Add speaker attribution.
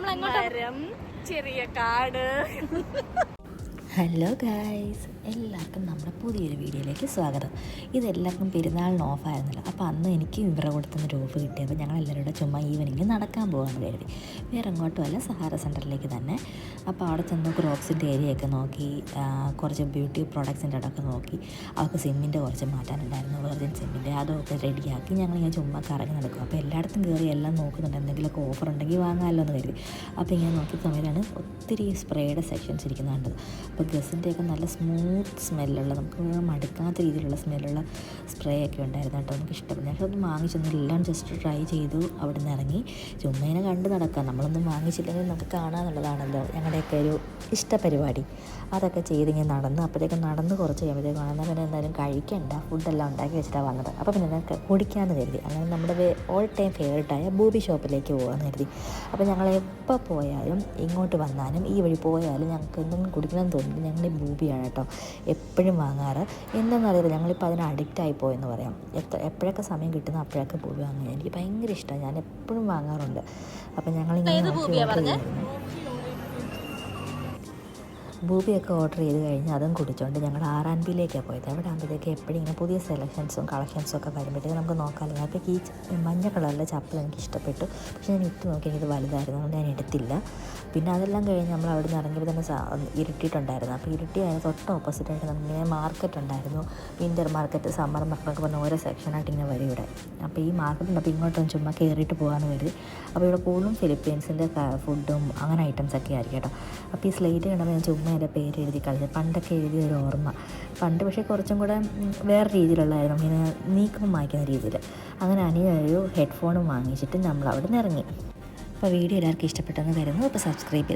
Speaker 1: മരം, ചെറിയ കാട്.
Speaker 2: ഹലോ ഗായ്സ്, എല്ലാവർക്കും നമ്മുടെ പുതിയൊരു വീഡിയോയിലേക്ക് സ്വാഗതം. ഇതെല്ലാവർക്കും പെരുന്നാളിന് ഓഫായിരുന്നല്ലോ. അപ്പോൾ അന്ന് എനിക്ക് ഇവരുടെ കൊടുത്തുനിന്നൊരു ഓഫ് കിട്ടിയപ്പോൾ ഞങ്ങളെല്ലാവരും കൂടെ ചുമ്മാ ഈവനിങ് നടക്കാൻ പോകാമെന്ന് കരുതി. വേറെ എങ്ങോട്ടും അല്ല, സഹാര സെൻറ്ററിലേക്ക് തന്നെ. അപ്പോൾ അവിടെ ചെന്ന് ക്രോക്സിൻ്റെ ഏരിയയൊക്കെ നോക്കി, കുറച്ച് ബ്യൂട്ടി പ്രോഡക്ട്സിൻ്റെ അടക്കം നോക്കി. അവർക്ക് സിമ്മിൻ്റെ കുറച്ച് മാറ്റാനുണ്ടായിരുന്നു, വെർജിൻ സിമ്മിൻ്റെ. അതൊക്കെ റെഡിയാക്കി ഞങ്ങളിങ്ങനെ ചുമ്മാ കറങ്ങി നടക്കും. അപ്പോൾ എല്ലായിടത്തും കയറി എല്ലാം നോക്കുന്നുണ്ട്, എന്തെങ്കിലുമൊക്കെ ഓഫർ ഉണ്ടെങ്കിൽ വാങ്ങാമല്ലോ എന്ന് കരുതി. അപ്പോൾ ഇങ്ങനെ നോക്കിയ സമയത്താണ് ഒത്തിരി സ്പ്രേയുടെ സെക്ഷൻസ് ഇരിക്കുന്നത് കണ്ടത്. അപ്പോൾ ഗസിൻ്റെയൊക്കെ നല്ല സ്മൂത്ത് സ്മെല്ലുള്ള, നമുക്ക് മടുക്കാത്ത രീതിയിലുള്ള സ്മെല്ലുള്ള സ്പ്രേ ഒക്കെ ഉണ്ടായിരുന്നു കേട്ടോ. നമുക്ക് ഇഷ്ടപ്പെട്ടു. ഞങ്ങളൊന്നും വാങ്ങിച്ചൊന്നും, എല്ലാം ജസ്റ്റ് ട്രൈ ചെയ്തു. അവിടെ നിന്ന് ഇറങ്ങി ചുമ്മാ കണ്ട് നടക്കാം. നമ്മളൊന്നും വാങ്ങിച്ചില്ലെങ്കിൽ നമുക്ക് കാണാമെന്നുള്ളതാണല്ലോ ഞങ്ങളുടെയൊക്കെ ഒരു ഇഷ്ടപരിപാടി. അതൊക്കെ ചെയ്തിങ്ങനെ നടന്ന്, അപ്പോഴത്തേക്കും നടന്ന് കുറച്ച് കഴിയുമ്പോഴത്തേക്കും എന്നാൽ പിന്നെ എന്തായാലും കഴിക്കണ്ട, ഫുഡെല്ലാം ഉണ്ടാക്കി വെച്ചിട്ടാണ് വന്നത്. അപ്പോൾ പിന്നെ ഞാൻ കുടിക്കാമെന്ന് കരുതി. അങ്ങനെ നമ്മുടെ ഓൾ ടൈം ഫേവറേറ്റായ ബൂബി ഷോപ്പിലേക്ക് പോകാമെന്ന് കരുതി. അപ്പോൾ ഞങ്ങൾ എപ്പോൾ പോയാലും ഇങ്ങോട്ട് വന്നാലും ഈ വഴി പോയാലും ഞങ്ങൾക്ക് എന്തെങ്കിലും കുടിക്കണമെന്ന് തോന്നുന്നു. ഞങ്ങൾ ഈ ബൂബിയാണ് കേട്ടോ എപ്പോഴും വാങ്ങാറ്. എന്താണെന്നറിയില്ല, ഞങ്ങളിപ്പോൾ അതിന് അഡിക്റ്റായി പോയെന്ന് പറയാം. എപ്പോഴൊക്കെ സമയം കിട്ടുന്ന അപ്പോഴൊക്കെ ബൂബി വാങ്ങുക എനിക്ക് ഭയങ്കര ഇഷ്ടമാണ്. ഞാൻ എപ്പോഴും വാങ്ങാറുണ്ട്. അപ്പം ഞങ്ങളിങ്ങനെ ഓർഡർ ചെയ്യുന്നു. ബൂബിയൊക്കെ ഓർഡർ ചെയ്ത് കഴിഞ്ഞ് അതും കുടിച്ചുകൊണ്ട് ഞങ്ങൾ R&Bയിലേക്കാണ് പോയത്. അവിടെ ആകുമ്പോഴത്തേക്ക് എപ്പോഴും ഇങ്ങനെ പുതിയ സെലക്ഷൻസും കളക്ഷൻസും ഒക്കെ വരുമ്പോഴത്തേക്ക് നമുക്ക് നോക്കാമല്ലോ. അപ്പോൾ ഈ മഞ്ഞ കളറിലെ ചപ്പൽ എനിക്ക് ഇഷ്ടപ്പെട്ടു. പക്ഷേ ഞാൻ ഇട്ട് നോക്കി, എനിക്കിത് വലുതായിരുന്നു, അതുകൊണ്ട് ഞാൻ എടുത്തില്ല. പിന്നെ അതെല്ലാം കഴിഞ്ഞ് നമ്മൾ അവിടെ നിന്ന് ഇറങ്ങിയപ്പോൾ തന്നെ ഇരുട്ടിയിട്ടുണ്ടായിരുന്നു. അപ്പോൾ ഇരുട്ടി അതിന് തൊട്ട് ഓപ്പോസിറ്റായിട്ട് നമുക്കിങ്ങനെ മാർക്കറ്റ് ഉണ്ടായിരുന്നു. വിൻ്റർ മാർക്കറ്റ്, സമ്മർ മാർക്കറ്റ് പറഞ്ഞ ഓരോ സെക്ഷനായിട്ട് ഇങ്ങനെ വരും ഇവിടെ. അപ്പോൾ ഈ മാർക്കറ്റിൽ അപ്പോൾ ഇങ്ങോട്ടൊന്ന് ചുമ്മാ കയറിയിട്ട് പോകാമെന്ന് കരുതി. അപ്പോൾ ഇവിടെ കൂടുതലും ഫിലിപ്പീൻസിൻ്റെ ഫുഡും അങ്ങനെ ഐറ്റംസൊക്കെ ആയിരിക്കും കേട്ടോ. അപ്പോൾ ഈ സ്ലേറ്റ് കണ്ടപ്പോൾ ഞാൻ ചുമ്മാ എൻ്റെ പേര് എഴുതി കളിച്ചത്. പണ്ടൊക്കെ എഴുതിയൊരു ഓർമ്മ. പണ്ട് പക്ഷേ കുറച്ചും കൂടെ വേറെ രീതിയിലുള്ളതായിരുന്നു, ഇങ്ങനെ നീക്കം വായിക്കുന്ന രീതിയിൽ. അങ്ങനെ അനിയൊരു ഹെഡ്ഫോണും വാങ്ങിച്ചിട്ട് നമ്മൾ അവിടെ നിന്ന് ഇറങ്ങി. അപ്പോൾ വീഡിയോ എല്ലാവർക്കും ഇഷ്ടപ്പെട്ടെന്ന് കരുതുന്നു. അപ്പോൾ സബ്സ്ക്രൈബ് ചെയ്തു.